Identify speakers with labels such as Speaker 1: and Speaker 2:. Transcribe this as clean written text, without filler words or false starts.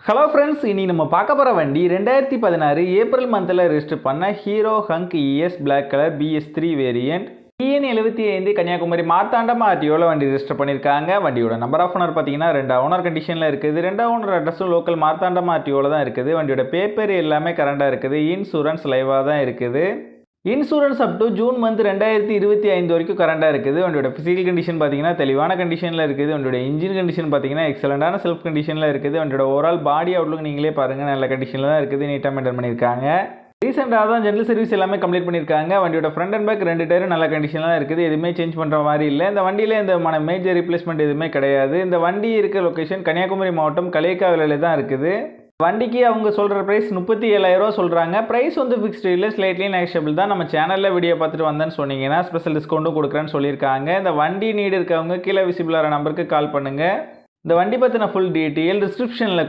Speaker 1: Hello friends, இனி நம்ம பார்க்க போகிற வண்டி 2016 ஏப்ரல் மந்தில் ரெஜிஸ்டர் பண்ண Hero Hunk ES black colour BS3 variant TN75 Kanyakumari Marthandam ஆர்டிஓவில் வண்டி ரெஜிஸ்டர் பண்ணியிருக்காங்க. வண்டியோட நம்பர் ஆஃப் ஓனர் பார்த்தீங்கன்னா 2 ஓனர் கண்டிஷனில் இருக்குது. 2 ஓனர் அட்ரஸும் லோக்கல் மார்த்தாண்டம் ஆர்டிஓவில் தான் இருக்குது. வண்டியோட பேப்பர் எல்லாமே கரண்டாக இருக்குது. இன்சூரன்ஸ் லைவாக தான் இருக்குது. Insurance up to June month 2025 வரைக்கும் கரண்டாக இருக்குது. வண்டியோட ஃபிசிக்கல் கண்டிஷன் பார்த்தீங்கன்னா தெளிவான கண்டிஷனில் இருக்குது. வண்டியோட இன்ஜின் கண்டிஷன் பார்த்தீங்கன்னா எக்ஸலண்டான செல்ஃப் கண்டிஷனில் இருக்குது. வண்டியோட ஓவரால் பாடி அவுட்லுக் நீங்களே பாருங்கள், நல்ல கண்டிஷனில் தான் இருக்குது. நீட்டாக மெயின்டைன் பண்ணியிருக்காங்க. ரீசெண்டாக தான் ஜென்ரல் சர்வீஸ் எல்லாமே கம்ப்ளீட் பண்ணியிருக்காங்க. வண்டியோட ஃப்ரண்ட் அண்ட் பேக் 2 டயரும் நல்ல கண்டிஷனில் தான் இருக்குது. எதுவுமே சேஞ்ச் பண்ணுற மாதிரி இல்லை. இந்த வண்டியில் எந்த மேஜர் ரீப்ளேஸ்மெண்ட் எதுவுமே கிடையாது. இந்த வண்டி இருக்க லொக்கேஷன் கன்னியாகுமரி மாவட்டம் களியக்காவிலையில் தான் இருக்குது. வண்டிக்கு அவங்க சொல்கிற ப்ரைஸ் 37,000 சொல்கிறாங்க. ப்ரைஸ் வந்து ஃபிக்ஸ்டு இல்லை, ஸ்லைட்லி நெகோஷியபிள் தான். நம்ம சேனலில் வீடியோ பார்த்துட்டு வந்தேன்னு சொன்னீங்கன்னா ஸ்பெஷல் டிஸ்கவுண்ட்டும் கொடுக்குறேன்னு சொல்லியிருக்காங்க. இந்த வண்டி நீடு இருக்கவங்க கீழே விசிபிளான நம்பருக்கு கால் பண்ணுங்கள். இந்த வண்டி பற்றின ஃபுல் டீட்டெயில் டிஸ்கிரிப்ஷனில்